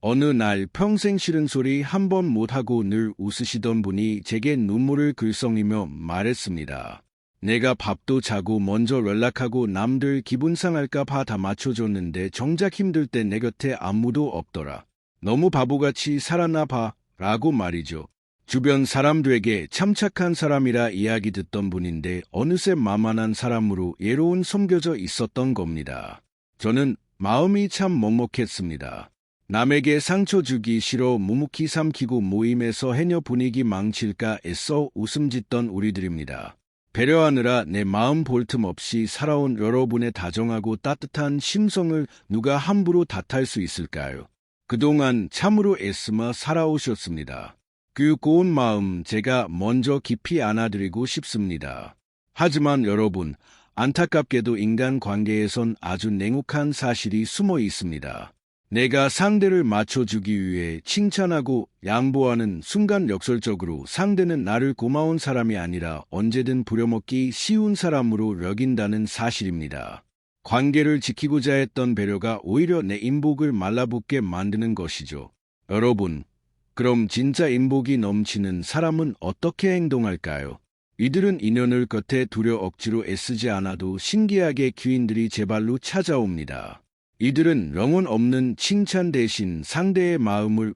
어느 날 평생 싫은 소리 한 번 못하고 늘 웃으시던 분이 제게 눈물을 글썽이며 말했습니다. 내가 밥도 자고 먼저 연락하고 남들 기분 상할까 봐 다 맞춰줬는데 정작 힘들 때 내 곁에 아무도 없더라. 너무 바보같이 살았나 봐 라고 말이죠. 주변 사람들에게 참 착한 사람이라 이야기 듣던 분인데 어느새 만만한 사람으로 예로운 섬겨져 있었던 겁니다. 저는 마음이 참 먹먹했습니다. 남에게 상처 주기 싫어 묵묵히 삼키고 모임에서 해녀 분위기 망칠까 애써 웃음 짓던 우리들입니다. 배려하느라 내 마음 볼 틈 없이 살아온 여러분의 다정하고 따뜻한 심성을 누가 함부로 탓할 수 있을까요? 그동안 참으로 애쓰며 살아오셨습니다. 그 고운 마음 제가 먼저 깊이 안아드리고 싶습니다. 하지만 여러분, 안타깝게도 인간관계에선 아주 냉혹한 사실이 숨어 있습니다. 내가 상대를 맞춰주기 위해 칭찬하고 양보하는 순간 역설적으로 상대는 나를 고마운 사람이 아니라 언제든 부려먹기 쉬운 사람으로 여긴다는 사실입니다. 관계를 지키고자 했던 배려가 오히려 내 인복을 말라붙게 만드는 것이죠. 여러분, 그럼 진짜 인복이 넘치는 사람은 어떻게 행동할까요? 이들은 인연을 겉에 두려 억지로 애쓰지 않아도 신기하게 귀인들이 제 발로 찾아옵니다. 이들은 영혼 없는 칭찬 대신 상대의 마음을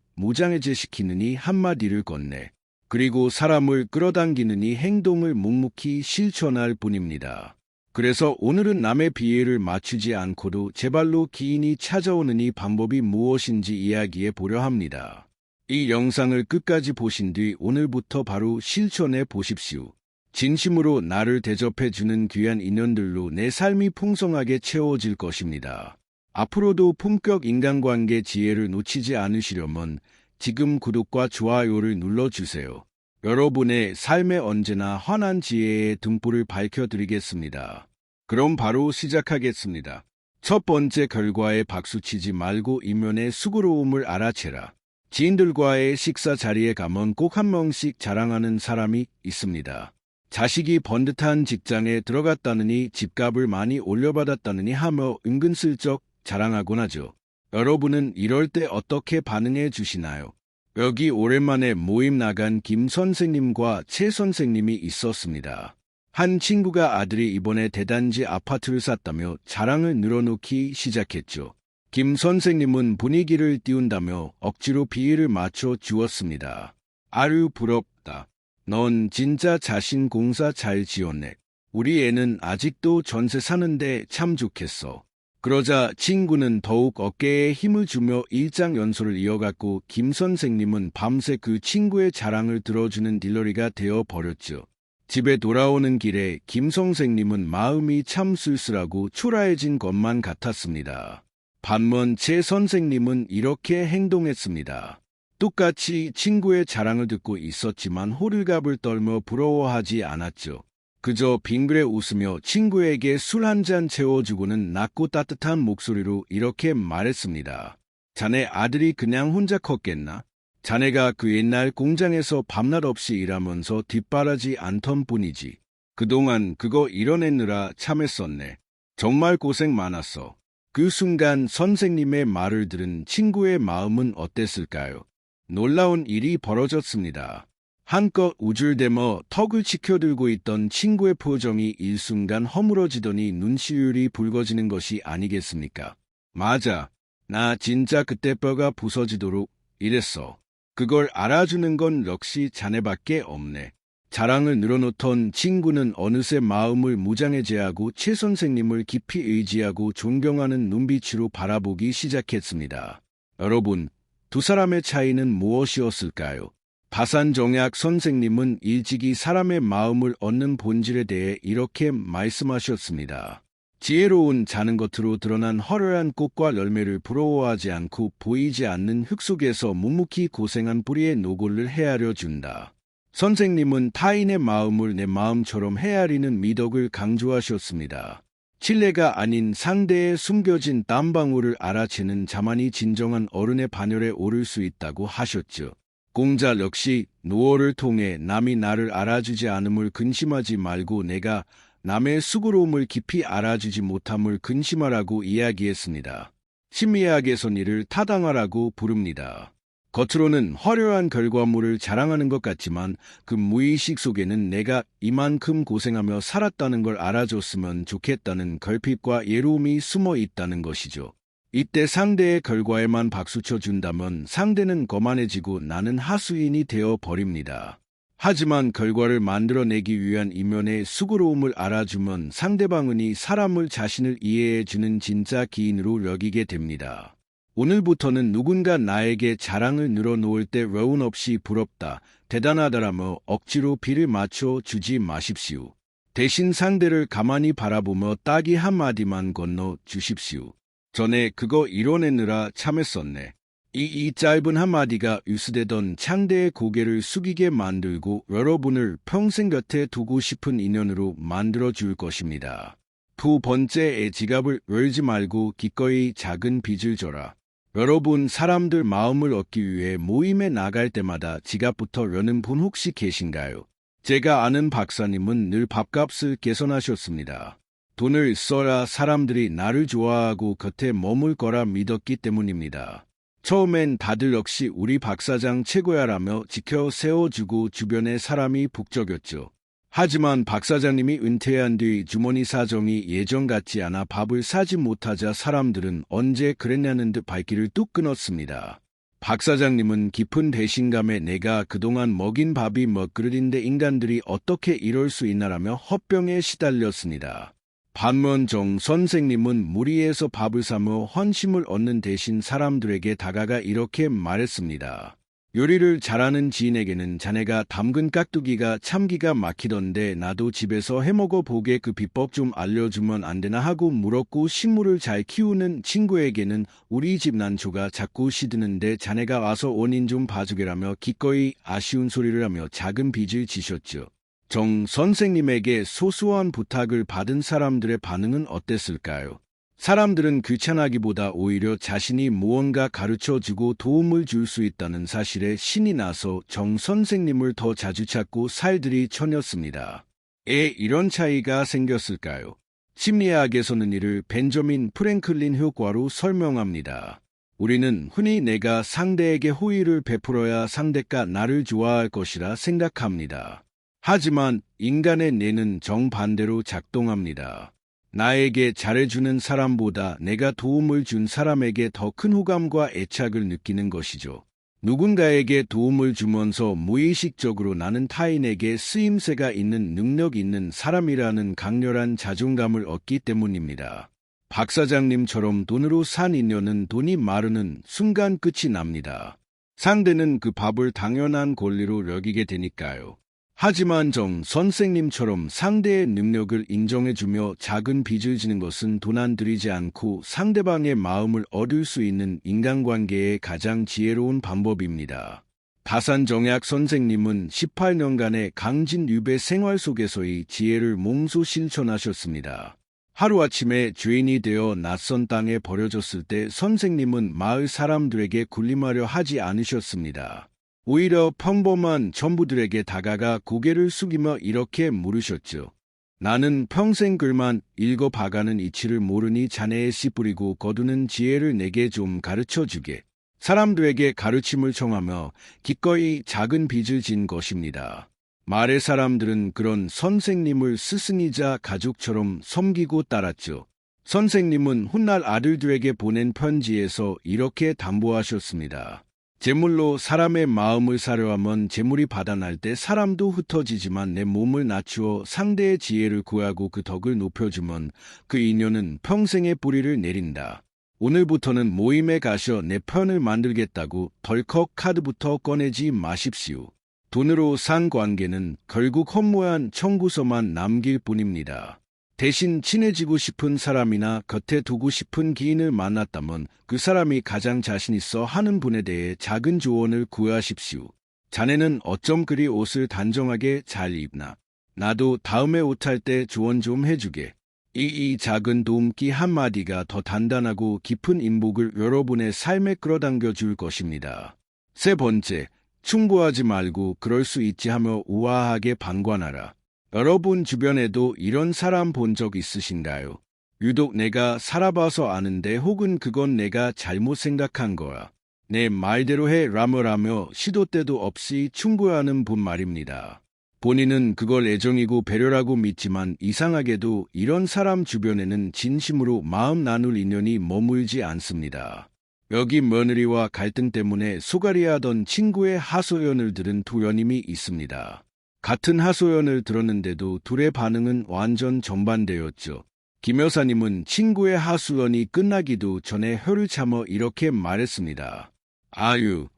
무장해제시키느니 한마디를 건네, 그리고 사람을 끌어당기느니 행동을 묵묵히 실천할 뿐입니다. 그래서 오늘은 남의 비애를 맞추지 않고도 제 발로 기인이 찾아오느니 방법이 무엇인지 이야기해 보려 합니다. 이 영상을 끝까지 보신 뒤 오늘부터 바로 실천해 보십시오. 진심으로 나를 대접해주는 귀한 인연들로 내 삶이 풍성하게 채워질 것입니다. 앞으로도 품격 인간관계 지혜를 놓치지 않으시려면 지금 구독과 좋아요를 눌러주세요. 여러분의 삶에 언제나 환한 지혜의 등불을 밝혀드리겠습니다. 그럼 바로 시작하겠습니다. 첫 번째 결과에 박수치지 말고 이면의 수고로움을 알아채라. 지인들과의 식사 자리에 가면 꼭 한 명씩 자랑하는 사람이 있습니다. 자식이 번듯한 직장에 들어갔다느니 집값을 많이 올려받았다느니 하며 은근슬쩍 자랑하곤 하죠. 여러분은 이럴 때 어떻게 반응해 주시나요? 여기 오랜만에 모임 나간 김 선생님과 최 선생님이 있었습니다. 한 친구가 아들이 이번에 대단지 아파트를 샀다며 자랑을 늘어놓기 시작했죠. 김 선생님은 분위기를 띄운다며 억지로 비위를 맞춰 주었습니다. 아유 부럽다. 넌 진짜 자신 공사 잘 지었네. 우리 애는 아직도 전세 사는데 참 좋겠어. 그러자 친구는 더욱 어깨에 힘을 주며 일장연설을 이어갔고 김 선생님은 밤새 그 친구의 자랑을 들어주는 딜러리가 되어 버렸죠. 집에 돌아오는 길에 김 선생님은 마음이 참 쓸쓸하고 초라해진 것만 같았습니다. 반면 최 선생님은 이렇게 행동했습니다. 똑같이 친구의 자랑을 듣고 있었지만 호들갑을 떨며 부러워하지 않았죠. 그저 빙그레 웃으며 친구에게 술 한 잔 채워주고는 낮고 따뜻한 목소리로 이렇게 말했습니다. 자네 아들이 그냥 혼자 컸겠나? 자네가 그 옛날 공장에서 밤낮 없이 일하면서 뒷바라지 않던 뿐이지. 그동안 그거 이뤄내느라 참했었네. 정말 고생 많았어. 그 순간 선생님의 말을 들은 친구의 마음은 어땠을까요? 놀라운 일이 벌어졌습니다. 한껏 우쭐대며 턱을 치켜들고 있던 친구의 표정이 일순간 허물어지더니 눈시울이 붉어지는 것이 아니겠습니까? 맞아. 나 진짜 그때 뼈가 부서지도록 일했어. 그걸 알아주는 건 역시 자네밖에 없네. 자랑을 늘어놓던 친구는 어느새 마음을 무장해제하고 최 선생님을 깊이 의지하고 존경하는 눈빛으로 바라보기 시작했습니다. 여러분, 두 사람의 차이는 무엇이었을까요? 바산정약 선생님은 일찍이 사람의 마음을 얻는 본질에 대해 이렇게 말씀하셨습니다. 지혜로운 자는 겉으로 드러난 화려한 꽃과 열매를 부러워하지 않고 보이지 않는 흙 속에서 묵묵히 고생한 뿌리의 노고를 헤아려 준다. 선생님은 타인의 마음을 내 마음처럼 헤아리는 미덕을 강조하셨습니다. 신뢰가 아닌 상대의 숨겨진 땀방울을 알아채는 자만이 진정한 어른의 반열에 오를 수 있다고 하셨죠. 공자 역시 노어를 통해 남이 나를 알아주지 않음을 근심하지 말고 내가 남의 수고로움을 깊이 알아주지 못함을 근심하라고 이야기했습니다. 심리학에선 이를 타당화라고 부릅니다. 겉으로는 화려한 결과물을 자랑하는 것 같지만 그 무의식 속에는 내가 이만큼 고생하며 살았다는 걸 알아줬으면 좋겠다는 결핍과 예로움이 숨어 있다는 것이죠. 이때 상대의 결과에만 박수쳐 준다면 상대는 거만해지고 나는 하수인이 되어 버립니다. 하지만 결과를 만들어내기 위한 이면의 수고로움을 알아주면 상대방은 이 사람을 자신을 이해해주는 진짜 기인으로 여기게 됩니다. 오늘부터는 누군가 나에게 자랑을 늘어놓을 때 여운 없이 부럽다, 대단하다라며 억지로 비를 맞춰 주지 마십시오. 대신 상대를 가만히 바라보며 딱이 한마디만 건너 주십시오. 전에 그거 이뤄내느라 참했었네. 이 짧은 한마디가 유스되던 상대의 고개를 숙이게 만들고 여러분을 평생 곁에 두고 싶은 인연으로 만들어줄 것입니다. 두 번째, 지갑을 열지 말고 기꺼이 작은 빚을 져라. 여러분, 사람들 마음을 얻기 위해 모임에 나갈 때마다 지갑부터 여는 분 혹시 계신가요? 제가 아는 박사님은 늘 밥값을 개선하셨습니다. 돈을 써야 사람들이 나를 좋아하고 곁에 머물 거라 믿었기 때문입니다. 처음엔 다들 역시 우리 박사장 최고야라며 지켜 세워주고 주변의 사람이 북적였죠. 하지만 박사장님이 은퇴한 뒤 주머니 사정이 예전 같지 않아 밥을 사지 못하자 사람들은 언제 그랬냐는 듯 발길을 뚝 끊었습니다. 박사장님은 깊은 배신감에 내가 그동안 먹인 밥이 먹그릇인데 인간들이 어떻게 이럴 수 있나라며 헛병에 시달렸습니다. 반면 정 선생님은 무리해서 밥을 사며 환심을 얻는 대신 사람들에게 다가가 이렇게 말했습니다. 요리를 잘하는 지인에게는 자네가 담근 깍두기가 참 기가 막히던데 나도 집에서 해먹어 보게 그 비법 좀 알려주면 안 되나 하고 물었고, 식물을 잘 키우는 친구에게는 우리 집 난초가 자꾸 시드는데 자네가 와서 원인 좀 봐주게라며 기꺼이 아쉬운 소리를 하며 작은 빚을 지셨죠. 정 선생님에게 소소한 부탁을 받은 사람들의 반응은 어땠을까요? 사람들은 귀찮아하기보다 오히려 자신이 무언가 가르쳐주고 도움을 줄 수 있다는 사실에 신이 나서 정 선생님을 더 자주 찾고 살들이 쳐녔습니다. 이런 차이가 생겼을까요? 심리학에서는 이를 벤저민 프랭클린 효과로 설명합니다. 우리는 흔히 내가 상대에게 호의를 베풀어야 상대가 나를 좋아할 것이라 생각합니다. 하지만 인간의 뇌는 정반대로 작동합니다. 나에게 잘해주는 사람보다 내가 도움을 준 사람에게 더 큰 호감과 애착을 느끼는 것이죠. 누군가에게 도움을 주면서 무의식적으로 나는 타인에게 쓰임새가 있는 능력 있는 사람이라는 강렬한 자존감을 얻기 때문입니다. 박 사장님처럼 돈으로 산 인연은 돈이 마르는 순간 끝이 납니다. 상대는 그 밥을 당연한 권리로 여기게 되니까요. 하지만 정 선생님처럼 상대의 능력을 인정해주며 작은 빚을 지는 것은 돈 안 들이지 않고 상대방의 마음을 얻을 수 있는 인간관계의 가장 지혜로운 방법입니다. 다산정약 선생님은 18년간의 강진유배 생활 속에서의 지혜를 몸소 실천하셨습니다. 하루아침에 죄인이 되어 낯선 땅에 버려졌을 때 선생님은 마을 사람들에게 군림하려 하지 않으셨습니다. 오히려 평범한 전부들에게 다가가 고개를 숙이며 이렇게 물으셨죠. 나는 평생 글만 읽어봐가는 이치를 모르니 자네의 씨 뿌리고 거두는 지혜를 내게 좀 가르쳐주게. 사람들에게 가르침을 청하며 기꺼이 작은 빚을 진 것입니다. 말의 사람들은 그런 선생님을 스승이자 가족처럼 섬기고 따랐죠. 선생님은 훗날 아들들에게 보낸 편지에서 이렇게 담보하셨습니다. 재물로 사람의 마음을 사려 하면 재물이 바다날 때 사람도 흩어지지만 내 몸을 낮추어 상대의 지혜를 구하고 그 덕을 높여주면 그 인연은 평생의 뿌리를 내린다. 오늘부터는 모임에 가셔 내 편을 만들겠다고 덜컥 카드부터 꺼내지 마십시오. 돈으로 산 관계는 결국 헛모양 청구서만 남길 뿐입니다. 대신 친해지고 싶은 사람이나 곁에 두고 싶은 기인을 만났다면 그 사람이 가장 자신 있어 하는 분에 대해 작은 조언을 구하십시오. 자네는 어쩜 그리 옷을 단정하게 잘 입나? 나도 다음에 옷 할 때 조언 좀 해주게. 이 작은 도움기 한마디가 더 단단하고 깊은 인복을 여러분의 삶에 끌어당겨 줄 것입니다. 세 번째, 충고하지 말고 그럴 수 있지 하며 우아하게 방관하라. 여러분 주변에도 이런 사람 본 적 있으신가요? 유독 내가 살아봐서 아는데 혹은 그건 내가 잘못 생각한 거야. 내 말대로 해 라며 시도 때도 없이 충고하는 분 말입니다. 본인은 그걸 애정이고 배려라고 믿지만 이상하게도 이런 사람 주변에는 진심으로 마음 나눌 인연이 머물지 않습니다. 여기 며느리와 갈등 때문에 소갈이하던 친구의 하소연을 들은 두 연임이 있습니다. 같은 하소연을 들었는데도 둘의 반응은 완전 정반대였죠. 김 여사님은 친구의 하소연이 끝나기도 전에 혀를 참어 이렇게 말했습니다. 아유,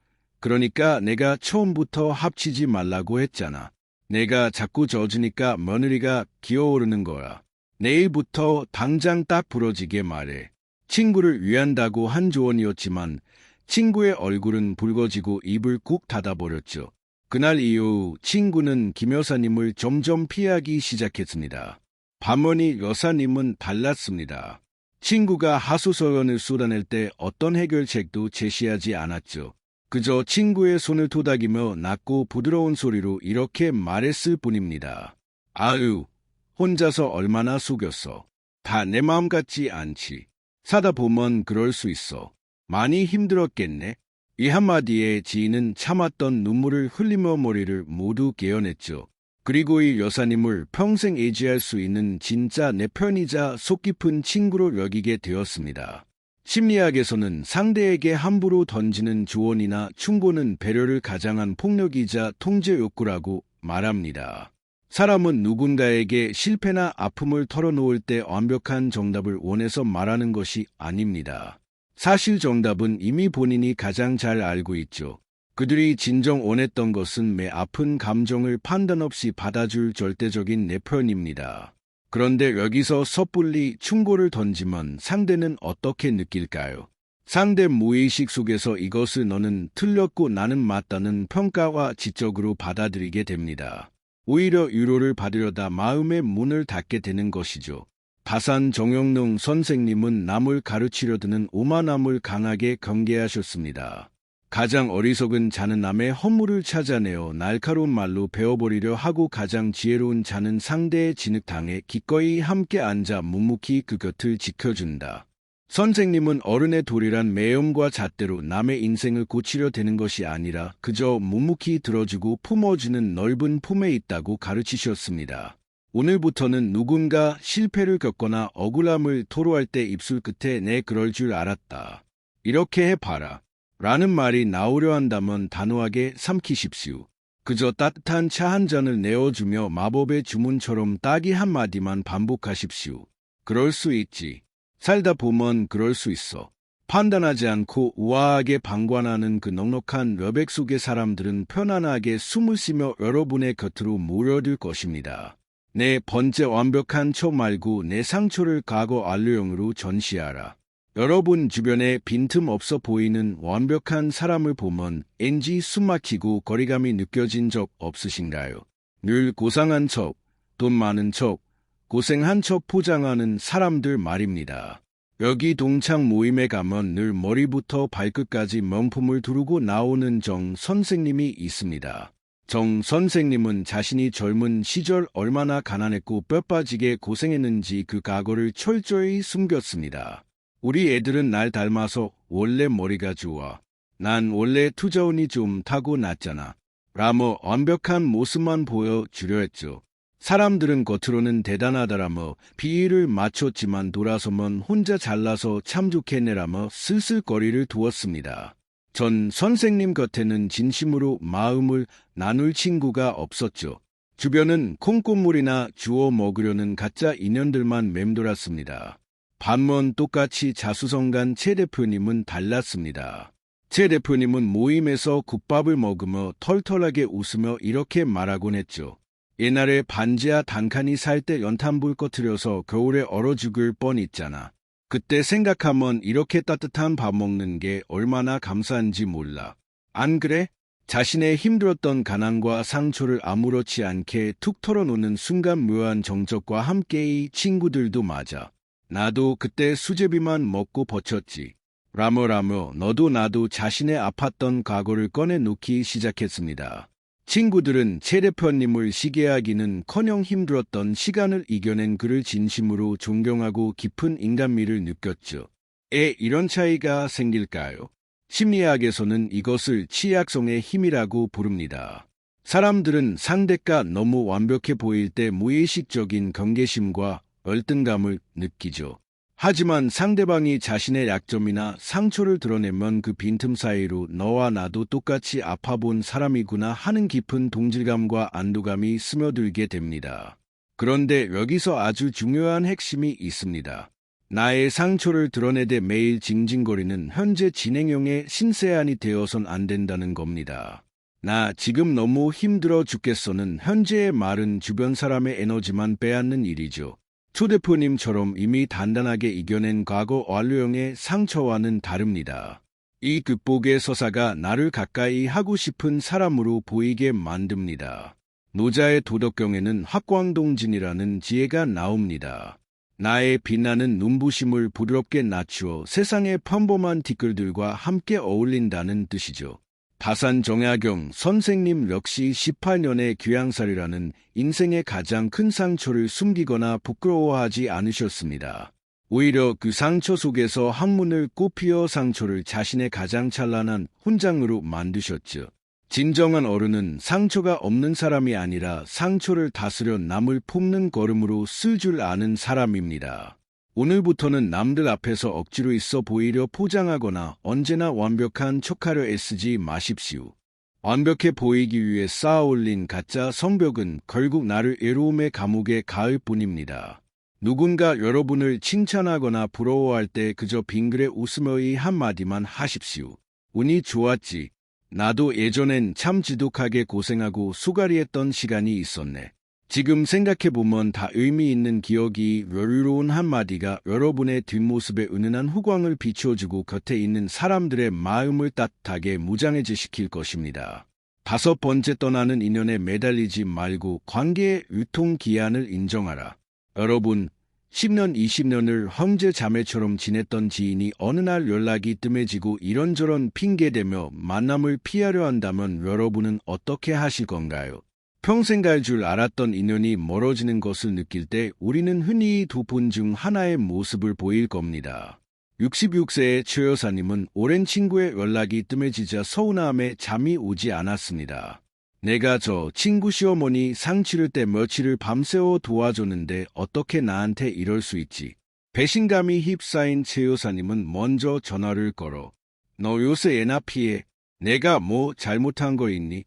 그러니까 내가 처음부터 합치지 말라고 했잖아. 내가 자꾸 져주니까 며느리가 기어오르는 거야. 내일부터 당장 딱 부러지게 말해. 친구를 위한다고 한 조언이었지만 친구의 얼굴은 붉어지고 입을 꾹 닫아버렸죠. 그날 이후 친구는 김 여사님을 점점 피하기 시작했습니다. 반면이 여사님은 달랐습니다. 친구가 하소연을 쏟아낼 때 어떤 해결책도 제시하지 않았죠. 그저 친구의 손을 토닥이며 낮고 부드러운 소리로 이렇게 말했을 뿐입니다. 아유, 혼자서 얼마나 속였어. 다 내 마음 같지 않지. 사다 보면 그럴 수 있어. 많이 힘들었겠네. 이 한마디에 지인은 참았던 눈물을 흘리며 머리를 모두 개어냈죠. 그리고 이 여사님을 평생 의지할 수 있는 진짜 내 편이자 속 깊은 친구로 여기게 되었습니다. 심리학에서는 상대에게 함부로 던지는 조언이나 충고는 배려를 가장한 폭력이자 통제 욕구라고 말합니다. 사람은 누군가에게 실패나 아픔을 털어놓을 때 완벽한 정답을 원해서 말하는 것이 아닙니다. 사실 정답은 이미 본인이 가장 잘 알고 있죠. 그들이 진정 원했던 것은 매 아픈 감정을 판단 없이 받아줄 절대적인 내 편입니다. 그런데 여기서 섣불리 충고를 던지면 상대는 어떻게 느낄까요? 상대 무의식 속에서 이것을 너는 틀렸고 나는 맞다는 평가와 지적으로 받아들이게 됩니다. 오히려 위로를 받으려다 마음의 문을 닫게 되는 것이죠. 다산 정영농 선생님은 남을 가르치려 드는 오만함을 강하게 경계하셨습니다. 가장 어리석은 자는 남의 허물을 찾아내어 날카로운 말로 베어버리려 하고 가장 지혜로운 자는 상대의 진흙탕에 기꺼이 함께 앉아 묵묵히 그 곁을 지켜준다. 선생님은 어른의 도리란 매염과 잣대로 남의 인생을 고치려 되는 것이 아니라 그저 묵묵히 들어주고 품어주는 넓은 품에 있다고 가르치셨습니다. 오늘부터는 누군가 실패를 겪거나 억울함을 토로할 때 입술 끝에 내 그럴 줄 알았다. 이렇게 해봐라. 라는 말이 나오려 한다면 단호하게 삼키십시오. 그저 따뜻한 차 한 잔을 내어주며 마법의 주문처럼 딱이 한마디만 반복하십시오. 그럴 수 있지. 살다 보면 그럴 수 있어. 판단하지 않고 우아하게 방관하는 그 넉넉한 여백 속의 사람들은 편안하게 숨을 쉬며 여러분의 곁으로 몰려들 것입니다. 내 번째 완벽한 척 말고 내 상처를 과거 안료용으로 전시하라. 여러분 주변에 빈틈없어 보이는 완벽한 사람을 보면 왠지 숨막히고 거리감이 느껴진 적 없으신가요? 늘 고상한 척, 돈 많은 척, 고생한 척 포장하는 사람들 말입니다. 여기 동창 모임에 가면 늘 머리부터 발끝까지 명품을 두르고 나오는 정 선생님이 있습니다. 정 선생님은 자신이 젊은 시절 얼마나 가난했고 뼈 빠지게 고생했는지 그 과거를 철저히 숨겼습니다. 우리 애들은 날 닮아서 원래 머리가 좋아. 난 원래 투자운이 좀 타고났잖아. 라며 완벽한 모습만 보여주려 했죠. 사람들은 겉으로는 대단하다라며 비위를 맞췄지만 돌아서면 혼자 잘나서 참 좋겠네라며 쓸쓸거리를 두었습니다. 전 선생님 곁에는 진심으로 마음을 나눌 친구가 없었죠. 주변은 콩고물이나 주워 먹으려는 가짜 인연들만 맴돌았습니다. 반면 똑같이 자수성가한 최 대표님은 달랐습니다. 최 대표님은 모임에서 국밥을 먹으며 털털하게 웃으며 이렇게 말하곤 했죠. 옛날에 반지하 단칸이 살 때 연탄불 꺼트려서 겨울에 얼어 죽을 뻔 있잖아. 그때 생각하면 이렇게 따뜻한 밥 먹는 게 얼마나 감사한지 몰라. 안 그래? 자신의 힘들었던 가난과 상처를 아무렇지 않게 툭 털어놓는 순간 묘한 정적과 함께의 친구들도 맞아. 나도 그때 수제비만 먹고 버텼지. 라며 너도 나도 자신의 아팠던 과거를 꺼내놓기 시작했습니다. 친구들은 최 대표님을 시기하기는커녕 힘들었던 시간을 이겨낸 그를 진심으로 존경하고 깊은 인간미를 느꼈죠. 이런 차이가 생길까요? 심리학에서는 이것을 치약성의 힘이라고 부릅니다. 사람들은 상대가 너무 완벽해 보일 때 무의식적인 경계심과 열등감을 느끼죠. 하지만 상대방이 자신의 약점이나 상처를 드러내면 그 빈틈 사이로 너와 나도 똑같이 아파본 사람이구나 하는 깊은 동질감과 안도감이 스며들게 됩니다. 그런데 여기서 아주 중요한 핵심이 있습니다. 나의 상처를 드러내되 매일 징징거리는 현재 진행형의 신세한이 되어선 안 된다는 겁니다. 나 지금 너무 힘들어 죽겠어는 현재의 말은 주변 사람의 에너지만 빼앗는 일이죠. 초 대표님처럼 이미 단단하게 이겨낸 과거 완료형의 상처와는 다릅니다. 이 극복의 서사가 나를 가까이 하고 싶은 사람으로 보이게 만듭니다. 노자의 도덕경에는 합광동진이라는 지혜가 나옵니다. 나의 빛나는 눈부심을 부드럽게 낮추어 세상의 평범한 티끌들과 함께 어울린다는 뜻이죠. 다산 정약용 선생님 역시 18년의 귀양살이라는 인생의 가장 큰 상처를 숨기거나 부끄러워하지 않으셨습니다. 오히려 그 상처 속에서 한문을 꽃피어 상처를 자신의 가장 찬란한 훈장으로 만드셨죠. 진정한 어른은 상처가 없는 사람이 아니라 상처를 다스려 남을 품는 걸음으로 쓸 줄 아는 사람입니다. 오늘부터는 남들 앞에서 억지로 있어 보이려 포장하거나 언제나 완벽한 척하려 애쓰지 마십시오. 완벽해 보이기 위해 쌓아올린 가짜 성벽은 결국 나를 외로움의 감옥에 가을 뿐입니다. 누군가 여러분을 칭찬하거나 부러워할 때 그저 빙그레 웃으며 이 한마디만 하십시오. 운이 좋았지. 나도 예전엔 참 지독하게 고생하고 수가리했던 시간이 있었네. 지금 생각해보면 다 의미 있는 기억이 여유로운 한마디가 여러분의 뒷모습에 은은한 후광을 비춰주고 곁에 있는 사람들의 마음을 따뜻하게 무장해제시킬 것입니다. 5번째, 떠나는 인연에 매달리지 말고 관계의 유통기한을 인정하라. 여러분, 10년, 20년을 형제 자매처럼 지냈던 지인이 어느 날 연락이 뜸해지고 이런저런 핑계대며 만남을 피하려 한다면 여러분은 어떻게 하실 건가요? 평생 갈 줄 알았던 인연이 멀어지는 것을 느낄 때 우리는 흔히 두 분 중 하나의 모습을 보일 겁니다. 66세의 최 여사님은 오랜 친구의 연락이 뜸해지자 서운함에 잠이 오지 않았습니다. 내가 저 친구 시어머니 상 치를 때 며칠을 밤새워 도와줬는데 어떻게 나한테 이럴 수 있지? 배신감이 휩싸인 최 여사님은 먼저 전화를 걸어 너 요새 애나 피해? 내가 뭐 잘못한 거 있니?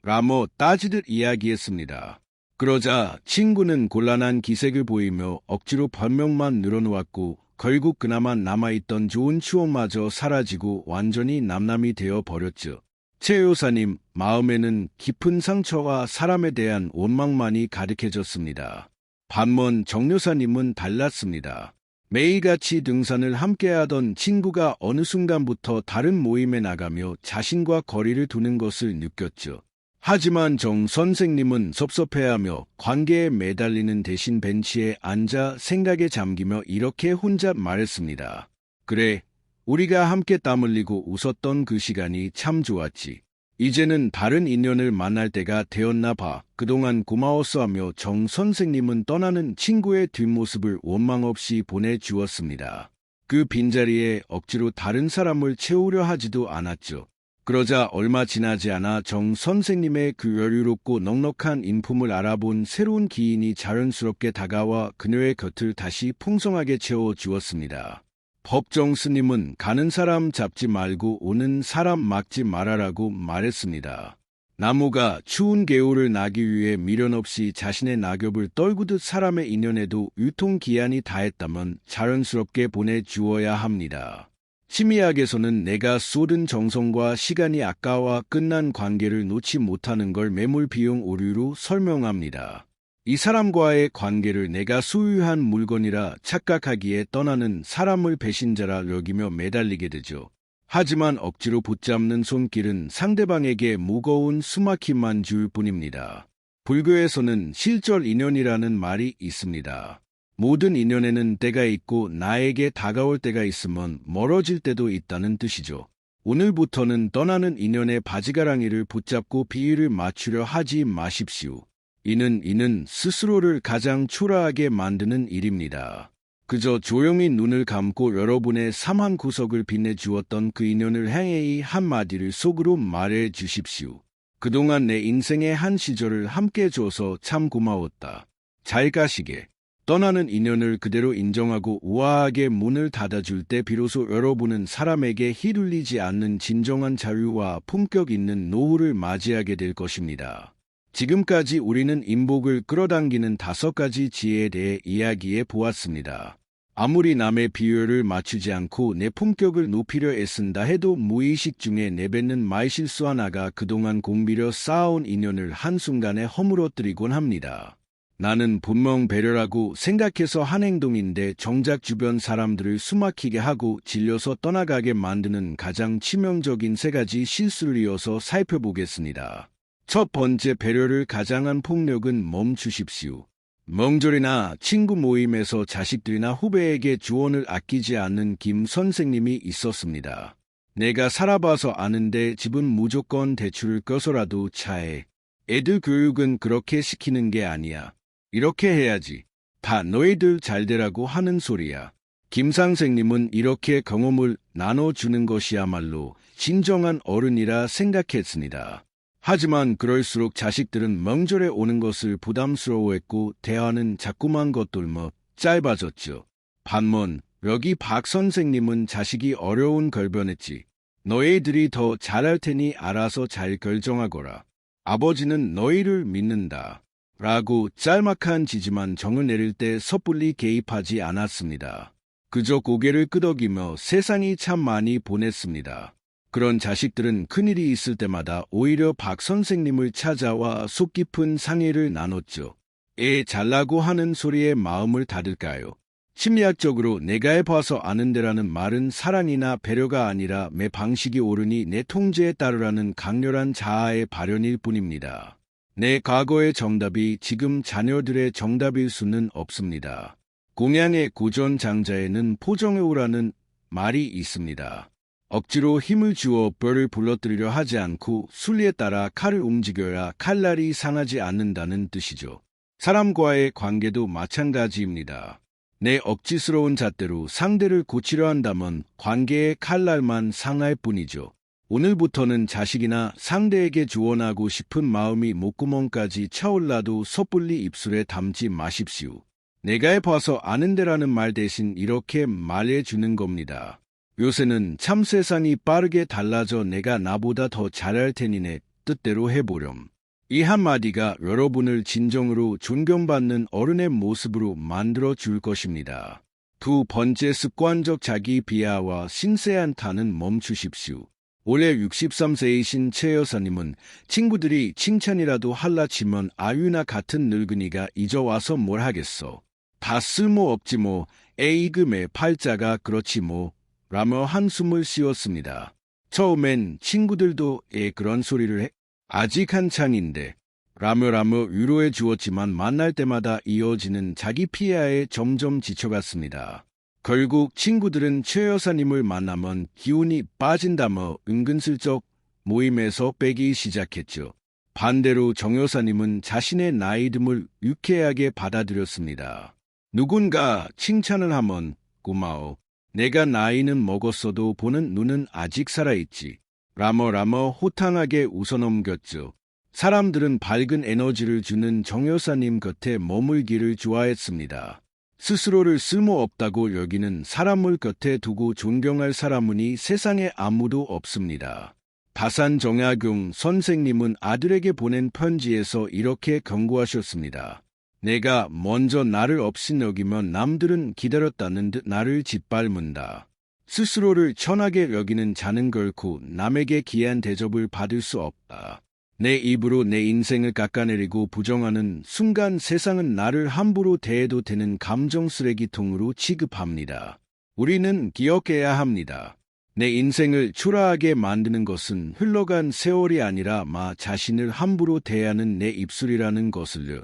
라며 따지듯 이야기했습니다. 그러자 친구는 곤란한 기색을 보이며 억지로 변명만 늘어놓았고 결국 그나마 남아있던 좋은 추억마저 사라지고 완전히 남남이 되어 버렸죠. 최 여사님 마음에는 깊은 상처와 사람에 대한 원망만이 가득해졌습니다. 반면 정 여사님은 달랐습니다. 매일같이 등산을 함께하던 친구가 어느 순간부터 다른 모임에 나가며 자신과 거리를 두는 것을 느꼈죠. 하지만 정 선생님은 섭섭해하며 관계에 매달리는 대신 벤치에 앉아 생각에 잠기며 이렇게 혼자 말했습니다. 그래, 우리가 함께 땀 흘리고 웃었던 그 시간이 참 좋았지. 이제는 다른 인연을 만날 때가 되었나 봐. 그동안 고마웠어 하며 정 선생님은 떠나는 친구의 뒷모습을 원망 없이 보내주었습니다. 그 빈자리에 억지로 다른 사람을 채우려 하지도 않았죠. 그러자 얼마 지나지 않아 정 선생님의 그 여유롭고 넉넉한 인품을 알아본 새로운 기인이 자연스럽게 다가와 그녀의 곁을 다시 풍성하게 채워주었습니다. 법정 스님은 가는 사람 잡지 말고 오는 사람 막지 말아라고 말했습니다. 나무가 추운 겨울을 나기 위해 미련 없이 자신의 낙엽을 떨구듯 사람의 인연에도 유통기한이 다했다면 자연스럽게 보내주어야 합니다. 심리학에서는 내가 쏟은 정성과 시간이 아까워 끝난 관계를 놓지 못하는 걸 매몰 비용 오류로 설명합니다. 이 사람과의 관계를 내가 소유한 물건이라 착각하기에 떠나는 사람을 배신자라 여기며 매달리게 되죠. 하지만 억지로 붙잡는 손길은 상대방에게 무거운 수막힘만 줄 뿐입니다. 불교에서는 실절 인연이라는 말이 있습니다. 모든 인연에는 때가 있고 나에게 다가올 때가 있으면 멀어질 때도 있다는 뜻이죠. 오늘부터는 떠나는 인연의 바지가랑이를 붙잡고 비위를 맞추려 하지 마십시오. 이는 스스로를 가장 초라하게 만드는 일입니다. 그저 조용히 눈을 감고 여러분의 삶 한 구석을 빛내주었던 그 인연을 향해 이 한마디를 속으로 말해 주십시오. 그동안 내 인생의 한 시절을 함께 줘서 참 고마웠다. 잘 가시게. 떠나는 인연을 그대로 인정하고 우아하게 문을 닫아줄 때 비로소 여러분은 사람에게 휘둘리지 않는 진정한 자유와 품격 있는 노후를 맞이하게 될 것입니다. 지금까지 우리는 인복을 끌어당기는 5가지 지혜에 대해 이야기해 보았습니다. 아무리 남의 비율을 맞추지 않고 내 품격을 높이려 애쓴다 해도 무의식 중에 내뱉는 말실수 하나가 그동안 공비려 쌓아온 인연을 한순간에 허물어뜨리곤 합니다. 나는 분명 배려라고 생각해서 한 행동인데 정작 주변 사람들을 숨막히게 하고 질려서 떠나가게 만드는 가장 치명적인 3가지 실수를 이어서 살펴보겠습니다. 첫 번째, 배려를 가장한 폭력은 멈추십시오. 명절이나 친구 모임에서 자식들이나 후배에게 조언을 아끼지 않는 김 선생님이 있었습니다. 내가 살아봐서 아는데 집은 무조건 대출을 껴서라도 차해. 애들 교육은 그렇게 시키는 게 아니야. 이렇게 해야지. 다 너희들 잘 되라고 하는 소리야. 김 선생님은 이렇게 경험을 나눠주는 것이야말로 진정한 어른이라 생각했습니다. 하지만 그럴수록 자식들은 명절에 오는 것을 부담스러워했고 대화는 자꾸만 겉돌며 짧아졌죠. 반면 여기 박 선생님은 자식이 어려운 걸 변했지. 너희들이 더 잘할 테니 알아서 잘 결정하거라. 아버지는 너희를 믿는다. 라고 짤막한 지지만 정을 내릴 때 섣불리 개입하지 않았습니다. 그저 고개를 끄덕이며 세상이 참 많이 보냈습니다. 그런 자식들은 큰일이 있을 때마다 오히려 박 선생님을 찾아와 속 깊은 상의를 나눴죠. 애 잘라고 하는 소리에 마음을 닫을까요? 심리학적으로 내가 해봐서 아는데라는 말은 사랑이나 배려가 아니라 매 방식이 옳으니 내 통제에 따르라는 강렬한 자아의 발현일 뿐입니다. 내 과거의 정답이 지금 자녀들의 정답일 수는 없습니다. 공양의 고전장자에는 포정해오라는 말이 있습니다. 억지로 힘을 주어 뼈를 불러들이려 하지 않고 순리에 따라 칼을 움직여야 칼날이 상하지 않는다는 뜻이죠. 사람과의 관계도 마찬가지입니다. 내 억지스러운 잣대로 상대를 고치려 한다면 관계의 칼날만 상할 뿐이죠. 오늘부터는 자식이나 상대에게 조언하고 싶은 마음이 목구멍까지 차올라도 섣불리 입술에 담지 마십시오. 내가 해봐서 아는데라는 말 대신 이렇게 말해주는 겁니다. 요새는 참 세상이 빠르게 달라져 내가 나보다 더 잘할 테니 내 뜻대로 해보렴. 이 한마디가 여러분을 진정으로 존경받는 어른의 모습으로 만들어줄 것입니다. 두 번째, 습관적 자기 비하와 신세한탄은 멈추십시오. 올해 63세이신 최 여사님은 친구들이 칭찬이라도 할라 치면 아유나 같은 늙은이가 잊어와서 뭘 하겠어. 다 쓸모없지 뭐, 에이금의 팔자가 그렇지 뭐, 라며 한숨을 쉬었습니다. 처음엔 친구들도 그런 소리를 해? 아직 한창인데, 라며 위로해 주었지만 만날 때마다 이어지는 자기 피해에 점점 지쳐갔습니다. 결국 친구들은 최 여사님을 만나면 기운이 빠진다며 은근슬쩍 모임에서 빼기 시작했죠. 반대로 정 여사님은 자신의 나이듦을 유쾌하게 받아들였습니다. 누군가 칭찬을 하면 고마워. 내가 나이는 먹었어도 보는 눈은 아직 살아있지. 라며 호탕하게 웃어넘겼죠. 사람들은 밝은 에너지를 주는 정 여사님 곁에 머물기를 좋아했습니다. 스스로를 쓸모없다고 여기는 사람을 곁에 두고 존경할 사람은이 세상에 아무도 없습니다. 다산 정약용 선생님은 아들에게 보낸 편지에서 이렇게 경고하셨습니다. 내가 먼저 나를 없인 여기면 남들은 기다렸다는 듯 나를 짓밟는다. 스스로를 천하게 여기는 자는 결코 남에게 귀한 대접을 받을 수 없다. 내 입으로 내 인생을 깎아내리고 부정하는 순간 세상은 나를 함부로 대해도 되는 감정 쓰레기통으로 취급합니다. 우리는 기억해야 합니다. 내 인생을 초라하게 만드는 것은 흘러간 세월이 아니라 마 자신을 함부로 대하는 내 입술이라는 것을요.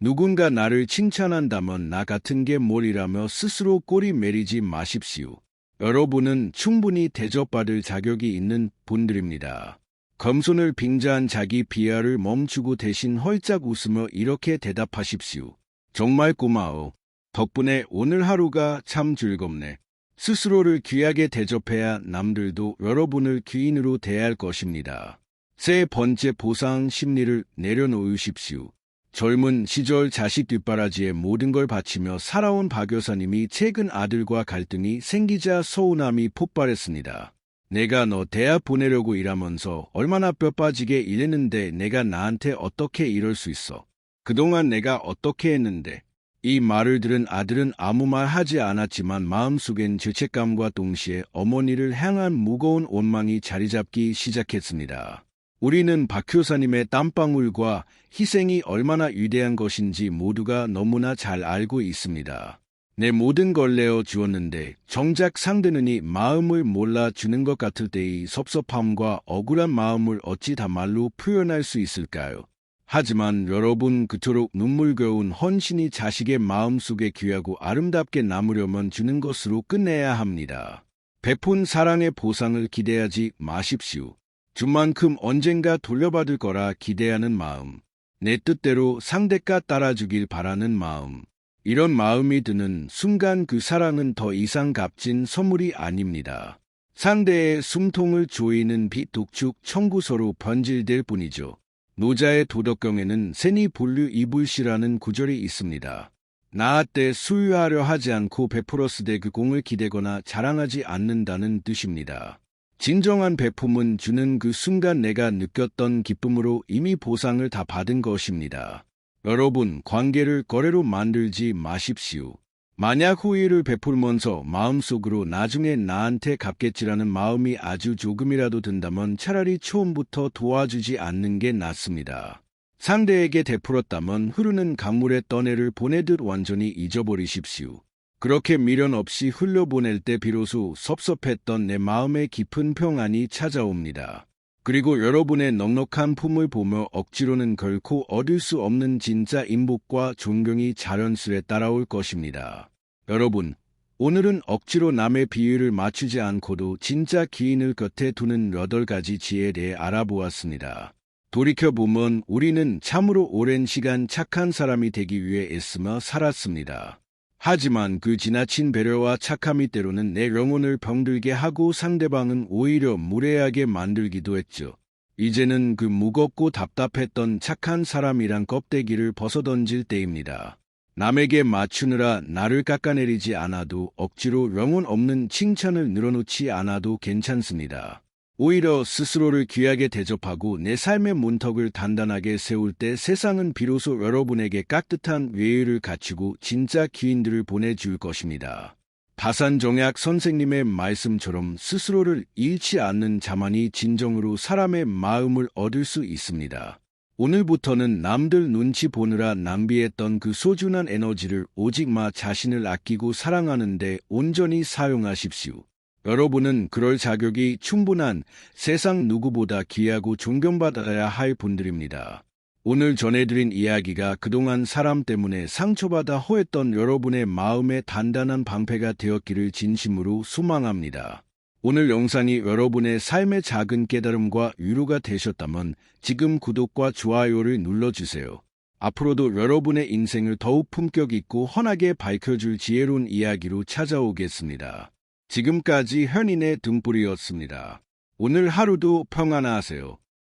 누군가 나를 칭찬한다면 나 같은 게 뭘이라며 스스로 꼬리 매리지 마십시오. 여러분은 충분히 대접받을 자격이 있는 분들입니다. 겸손을 빙자한 자기 비하를 멈추고 대신 헐짝 웃으며 이렇게 대답하십시오. 정말 고마워. 덕분에 오늘 하루가 참 즐겁네. 스스로를 귀하게 대접해야 남들도 여러분을 귀인으로 대할 것입니다. 세 번째, 보상 심리를 내려놓으십시오. 젊은 시절 자식 뒷바라지에 모든 걸 바치며 살아온 박 여사님이 최근 아들과 갈등이 생기자 서운함이 폭발했습니다. 내가 너 대학 보내려고 일하면서 얼마나 뼈 빠지게 일했는데 내가 나한테 어떻게 이럴 수 있어. 그동안 내가 어떻게 했는데. 이 말을 들은 아들은 아무 말 하지 않았지만 마음속엔 죄책감과 동시에 어머니를 향한 무거운 원망이 자리잡기 시작했습니다. 우리는 박 교사님의 땀방울과 희생이 얼마나 위대한 것인지 모두가 너무나 잘 알고 있습니다. 내 모든 걸 내어 주었는데 정작 상대는 이 마음을 몰라주는 것 같을 때의 섭섭함과 억울한 마음을 어찌 다 말로 표현할 수 있을까요? 하지만 여러분, 그토록 눈물겨운 헌신이 자식의 마음속에 귀하고 아름답게 남으려면 주는 것으로 끝내야 합니다. 베푼 사랑의 보상을 기대하지 마십시오. 준 만큼 언젠가 돌려받을 거라 기대하는 마음, 내 뜻대로 상대가 따라주길 바라는 마음, 이런 마음이 드는 순간 그 사랑은 더 이상 값진 선물이 아닙니다. 상대의 숨통을 조이는 비독축 청구서로 변질될 뿐이죠. 노자의 도덕경에는 세니 본류 이불시라는 구절이 있습니다. 나아 때 수유하려 하지 않고 베풀었으되 그 공을 기대거나 자랑하지 않는다는 뜻입니다. 진정한 베품은 주는 그 순간 내가 느꼈던 기쁨으로 이미 보상을 다 받은 것입니다. 여러분, 관계를 거래로 만들지 마십시오. 만약 호의를 베풀면서 마음속으로 나중에 나한테 갚겠지라는 마음이 아주 조금이라도 든다면 차라리 처음부터 도와주지 않는 게 낫습니다. 상대에게 베풀었다면 흐르는 강물에 떠내를 보내듯 완전히 잊어버리십시오. 그렇게 미련 없이 흘려보낼 때 비로소 섭섭했던 내 마음의 깊은 평안이 찾아옵니다. 그리고 여러분의 넉넉한 품을 보며 억지로는 결코 얻을 수 없는 진짜 인복과 존경이 자연스레 따라올 것입니다. 여러분, 오늘은 억지로 남의 비위를 맞추지 않고도 진짜 기인을 곁에 두는 8가지 지혜에 대해 알아보았습니다. 돌이켜보면 우리는 참으로 오랜 시간 착한 사람이 되기 위해 애쓰며 살았습니다. 하지만 그 지나친 배려와 착함이 때로는 내 영혼을 병들게 하고 상대방은 오히려 무례하게 만들기도 했죠. 이제는 그 무겁고 답답했던 착한 사람이란 껍데기를 벗어던질 때입니다. 남에게 맞추느라 나를 깎아내리지 않아도 억지로 영혼 없는 칭찬을 늘어놓지 않아도 괜찮습니다. 오히려 스스로를 귀하게 대접하고 내 삶의 문턱을 단단하게 세울 때 세상은 비로소 여러분에게 깍듯한 외유를 갖추고 진짜 귀인들을 보내줄 것입니다. 다산정약 선생님의 말씀처럼 스스로를 잃지 않는 자만이 진정으로 사람의 마음을 얻을 수 있습니다. 오늘부터는 남들 눈치 보느라 낭비했던 그 소중한 에너지를 오직 자신을 아끼고 사랑하는 데 온전히 사용하십시오. 여러분은 그럴 자격이 충분한 세상 누구보다 귀하고 존경받아야 할 분들입니다. 오늘 전해드린 이야기가 그동안 사람 때문에 상처받아 허했던 여러분의 마음에 단단한 방패가 되었기를 진심으로 소망합니다. 오늘 영상이 여러분의 삶의 작은 깨달음과 위로가 되셨다면 지금 구독과 좋아요를 눌러주세요. 앞으로도 여러분의 인생을 더욱 품격 있고 환하게 밝혀줄 지혜로운 이야기로 찾아오겠습니다. 지금까지 현인의 등불이었습니다. 오늘 하루도 평안하세요.